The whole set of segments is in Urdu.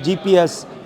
GPS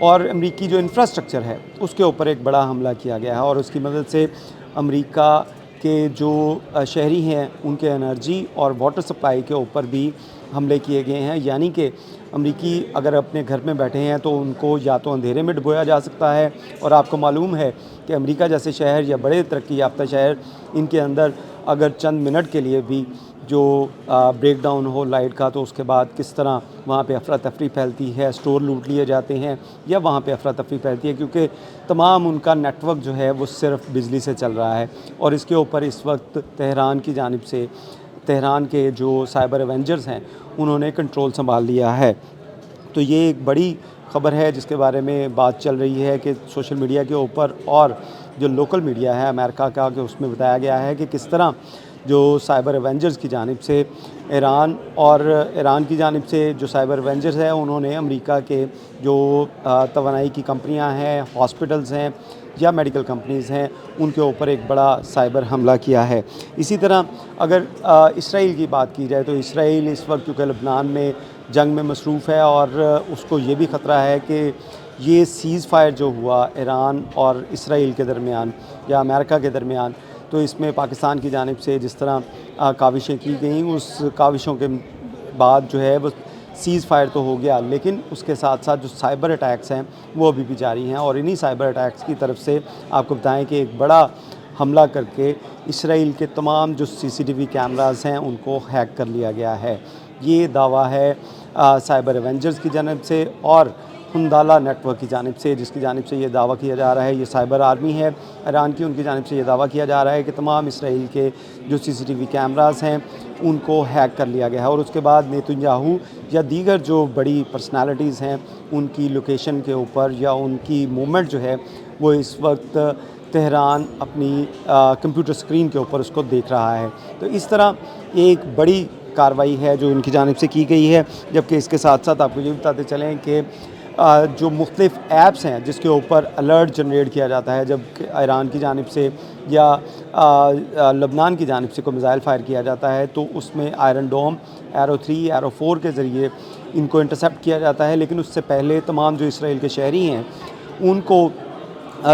اور امریکی جو انفراسٹرکچر ہے اس کے اوپر ایک بڑا حملہ کیا گیا ہے، اور اس کی مدد سے امریکہ کے جو شہری ہیں ان کے انرجی اور واٹر سپلائی کے اوپر بھی حملے کیے گئے ہیں، یعنی کہ امریکی اگر اپنے گھر میں بیٹھے ہیں تو ان کو یا تو اندھیرے میں ڈبویا جا سکتا ہے، اور آپ کو معلوم ہے کہ امریکہ جیسے شہر یا بڑے ترقی یافتہ شہر، ان کے اندر اگر چند منٹ کے لیے بھی جو بریک ڈاؤن ہو لائٹ کا تو اس کے بعد کس طرح وہاں پہ افراتفری پھیلتی ہے، اسٹور لوٹ لیے جاتے ہیں یا وہاں پہ افراتفری پھیلتی ہے، کیونکہ تمام ان کا نیٹ ورک جو ہے وہ صرف بجلی سے چل رہا ہے۔ اور اس کے اوپر اس وقت تہران کی جانب سے، تہران کے جو سائبر ایونجرز ہیں انہوں نے کنٹرول سنبھال لیا ہے۔ تو یہ ایک بڑی خبر ہے جس کے بارے میں بات چل رہی ہے کہ سوشل میڈیا کے اوپر اور جو لوکل میڈیا ہے امریکہ کا، کہ اس میں بتایا گیا ہے کہ کس طرح جو سائبر ایونجرز کی جانب سے ایران کی جانب سے جو سائبر ایونجرز ہیں انہوں نے امریکہ کے جو توانائی کی کمپنیاں ہیں، ہاسپٹلز ہیں یا میڈیکل کمپنیز ہیں، ان کے اوپر ایک بڑا سائبر حملہ کیا ہے۔ اسی طرح اگر اسرائیل کی بات کی جائے تو اسرائیل اس وقت کیونکہ لبنان میں جنگ میں مصروف ہے، اور اس کو یہ بھی خطرہ ہے کہ یہ سیز فائر جو ہوا ایران اور اسرائیل کے درمیان یا امریکہ کے درمیان، تو اس میں پاکستان کی جانب سے جس طرح کاوشیں کی گئیں، اس کاوشوں کے بعد جو ہے وہ سیز فائر تو ہو گیا، لیکن اس کے ساتھ ساتھ جو سائبر اٹیکس ہیں وہ ابھی بھی جاری ہیں، اور انہی سائبر اٹیکس کی طرف سے آپ کو بتائیں کہ ایک بڑا حملہ کر کے اسرائیل کے تمام جو CCTV کیمراز ہیں ان کو ہیک کر لیا گیا ہے۔ یہ دعویٰ ہے سائبر ایونجرز کی جانب سے اور ہندالہ نیٹ ورک کی جانب سے، جس کی جانب سے یہ دعویٰ کیا جا رہا ہے، یہ سائبر آرمی ہے ایران کی، ان کی جانب سے یہ دعویٰ کیا جا رہا ہے کہ تمام اسرائیل کے جو CCTV کیمراز ہیں ان کو ہیک کر لیا گیا ہے، اور اس کے بعد نیتن یاہو یا دیگر جو بڑی پرسنالٹیز ہیں ان کی لوکیشن کے اوپر یا ان کی موومنٹ جو ہے وہ اس وقت تہران اپنی کمپیوٹر اسکرین کے اوپر اس کو دیکھ رہا ہے۔ تو اس طرح ایک بڑی کارروائی ہے جو ان کی جانب سے کی گئی ہے، جبکہ اس کے ساتھ ساتھ آپ کو یہ بتاتے چلیں کہ جو مختلف ایپس ہیں جس کے اوپر الرٹ جنریٹ کیا جاتا ہے جب ایران کی جانب سے یا لبنان کی جانب سے کوئی میزائل فائر کیا جاتا ہے، تو اس میں آئرن ڈوم، ایرو 3، ایرو 4 کے ذریعے ان کو انٹرسیپٹ کیا جاتا ہے، لیکن اس سے پہلے تمام جو اسرائیل کے شہری ہیں ان کو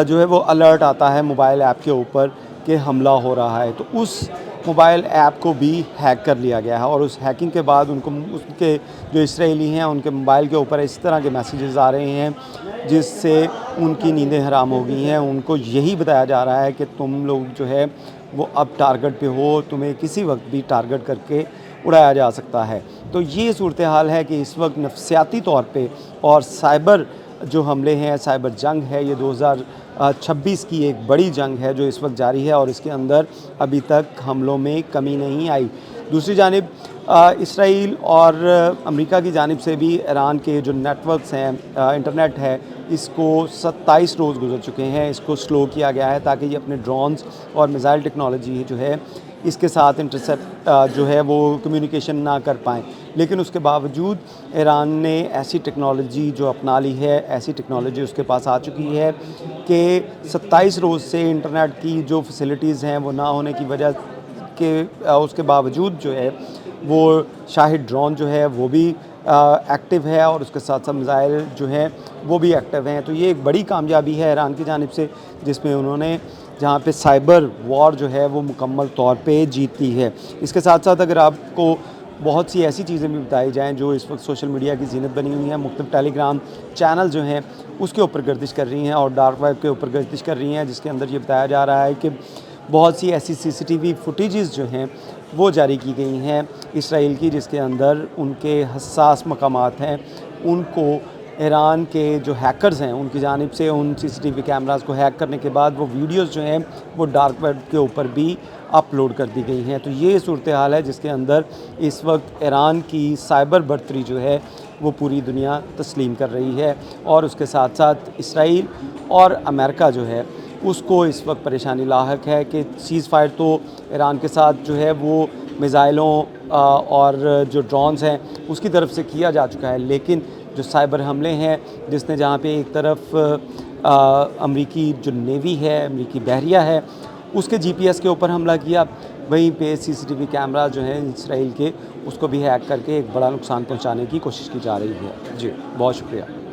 جو ہے وہ الرٹ آتا ہے موبائل ایپ کے اوپر کہ حملہ ہو رہا ہے، تو اس موبائل ایپ کو بھی ہیک کر لیا گیا ہے، اور اس ہیکنگ کے بعد ان کو اس کے جو اسرائیلی ہیں ان کے موبائل کے اوپر اس طرح کے میسیجز آ رہے ہیں جس سے ان کی نیندیں حرام ہو گئی ہیں۔ ان کو یہی بتایا جا رہا ہے کہ تم لوگ جو ہے وہ اب ٹارگٹ پہ ہو، تمہیں کسی وقت بھی ٹارگٹ کر کے اڑایا جا سکتا ہے۔ تو یہ صورتحال ہے کہ اس وقت نفسیاتی طور پہ اور سائبر جو حملے ہیں، سائبر جنگ ہے، یہ 2026 کی ایک بڑی جنگ ہے جو اس وقت جاری ہے، اور اس کے اندر ابھی تک حملوں میں کمی نہیں آئی۔ دوسری جانب اسرائیل اور امریکہ کی جانب سے بھی ایران کے جو نیٹ ورکس ہیں، انٹرنیٹ ہے، اس کو 27 روز گزر چکے ہیں، اس کو سلو کیا گیا ہے تاکہ یہ اپنے ڈرونز اور میزائل ٹیکنالوجی جو ہے اس کے ساتھ انٹرسیپٹ جو ہے وہ کمیونیکیشن نہ کر پائیں، لیکن اس کے باوجود ایران نے ایسی ٹیکنالوجی جو اپنا لی ہے، ایسی ٹیکنالوجی اس کے پاس آ چکی ہے کہ 27 روز سے انٹرنیٹ کی جو فیسلٹیز ہیں وہ نہ ہونے کی وجہ کے اس کے باوجود جو ہے وہ شاہد ڈرون جو ہے وہ بھی ایکٹیو ہے، اور اس کے ساتھ ساتھ میزائل جو ہیں وہ بھی ایکٹیو ہیں۔ تو یہ ایک بڑی کامیابی ہے ایران کی جانب سے، جس میں انہوں نے جہاں پہ سائبر وار جو ہے وہ مکمل طور پہ جیت لی ہے۔ اس کے ساتھ ساتھ اگر آپ کو بہت سی ایسی چیزیں بھی بتائی جائیں جو اس وقت سوشل میڈیا کی زینت بنی ہوئی ہیں، مختلف ٹیلی گرام چینل جو ہیں اس کے اوپر گردش کر رہی ہیں اور ڈارک ویب کے اوپر گردش کر رہی ہیں، جس کے اندر یہ بتایا جا رہا ہے کہ بہت سی ایسی CCTV فوٹیجز جو ہیں وہ جاری کی گئی ہیں اسرائیل کی، جس کے اندر ان کے حساس مقامات ہیں، ان کو ایران کے جو ہیکرز ہیں ان کی جانب سے ان CCTV کیمراز کو ہیک کرنے کے بعد وہ ویڈیوز جو ہیں وہ ڈارک ویب کے اوپر بھی اپلوڈ کر دی گئی ہیں۔ تو یہ صورتحال ہے جس کے اندر اس وقت ایران کی سائبر برتری جو ہے وہ پوری دنیا تسلیم کر رہی ہے، اور اس کے ساتھ ساتھ اسرائیل اور امریکہ جو ہے اس کو اس وقت پریشانی لاحق ہے کہ سیز فائر تو ایران کے ساتھ جو ہے وہ میزائلوں اور جو ڈرونز ہیں اس کی طرف سے کیا جا چکا ہے، لیکن جو سائبر حملے ہیں جس نے جہاں پہ ایک طرف امریکی جو نیوی ہے، امریکی بحریہ ہے، اس کے GPS کے اوپر حملہ کیا، وہیں پہ CCTV کیمرہ جو ہیں اسرائیل کے اس کو بھی ہیک کر کے ایک بڑا نقصان پہنچانے کی کوشش کی جا رہی ہے۔ جی بہت شکریہ۔